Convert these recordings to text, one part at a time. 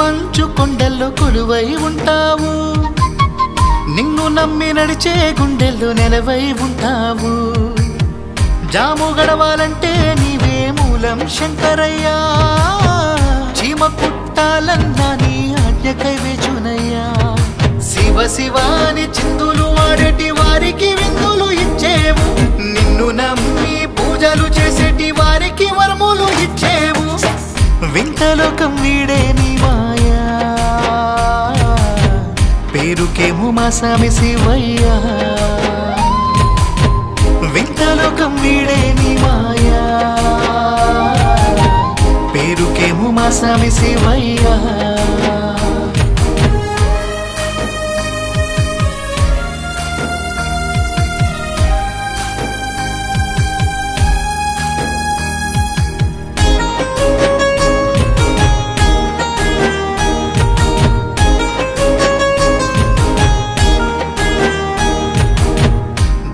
మంచు కొండల్లో కొలువై ఉంటావు నిన్ను నమ్మి నడిచే గుండెల్లో నెలవై ఉంటావు జాము గడవాలంటే నీవే మూలం శంకరయ్యా చీమ కుట్టాలన్నా నీ ఆజ్ఞకై వేచునయ్యా శివ శివాని చిందులు వాడేటి వారికి విందులు ఇచ్చేవు నిన్ను నమ్మి పూజలు చేసేటి వారికి వరములు ఇచ్చేవు వింతలోకం వీడే నీ మాయా పేరుకేమో మా స్వామి శివయ్యా వింతలోకం వీడే నీ మాయా పేరుకేమో మా స్వామి శివయ్యా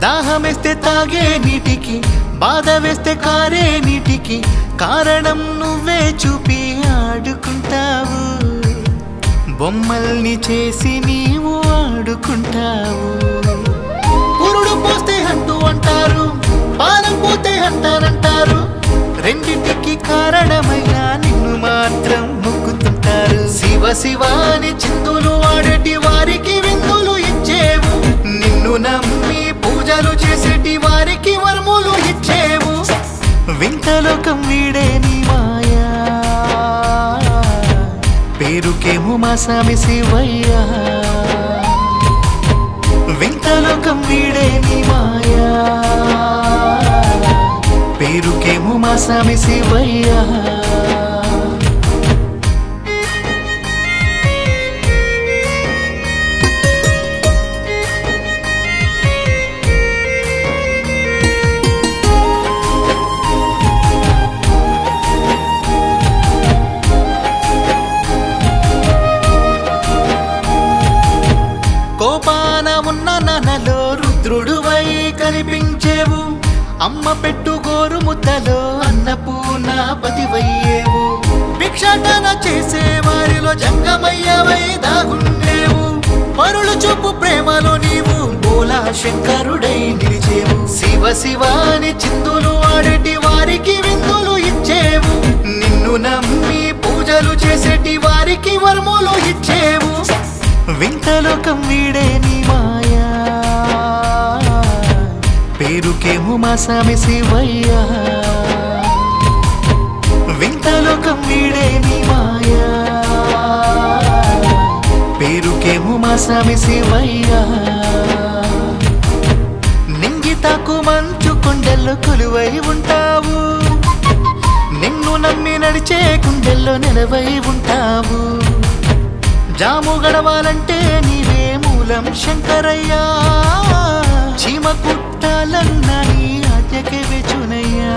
దాహమేస్తే తాగే నీటికి బాధ వేస్తే కారే నీటికి కారణం నువ్వే చూపి ఆడుకుంటావు బొమ్మల్ని చేసి నీవు ఆడుకుంటావు పురుడు పోస్తే అంటూ అంటారు పానం పోతే అంటారంటారు రెండింటికి కారణమైనా నిన్ను మాత్రం మొక్కుతుంటారు శివ శివాని చిందులు ఆడేటి వారికి విందులు ఇచ్చేవు నిన్ను నమ్మి పూజలు చేసేటి వారికి వరములు ఇచ్చేవు వింతలోకం వీడే నీ మాయా పేరుకేమో మా స్వామి శివయ్యా వింతలోకం వీడే నీ మాయా పేరుకేమో మా స్వామి శివయ్యా కోపాన ఉన్న ననలో రుద్రుడువై కనిపించేవు అమ్మ పెట్టు గోరు ముద్దలో అన్నపూర్ణాపతివయ్యేవు భిక్షాటన చేసే వారిలో జంగమయ్యవై దాగుండేవు పరులు చూపు ప్రేమలో నీవు బోలా శంకరుడై నిలిచేవు శివ శివాని చిందులు ఆడేటి వారికి విందులు ఇచ్చేవు నిన్ను నమ్మి పూజలు చేసేటి వారికి వరములు ఇచ్చేవు వింతలోకం వీడే నీ మాయా పేరుకేమో మా స్వామి శివయ్యా వింతలోకం వీడే నీ మాయా పేరుకేమో మా స్వామి శివయ్యా నింగితాకు మంచు కొండల్లో కొలువై ఉంటావు నిన్ను నమ్మి నడిచే గుండెల్లో నెలవై ఉంటావు జాము గడవాలంటే నీవే మూలం శంకరయ్యా చీమ కుట్టాలన్నా నీ ఆజ్ఞకే వేచునయ్యా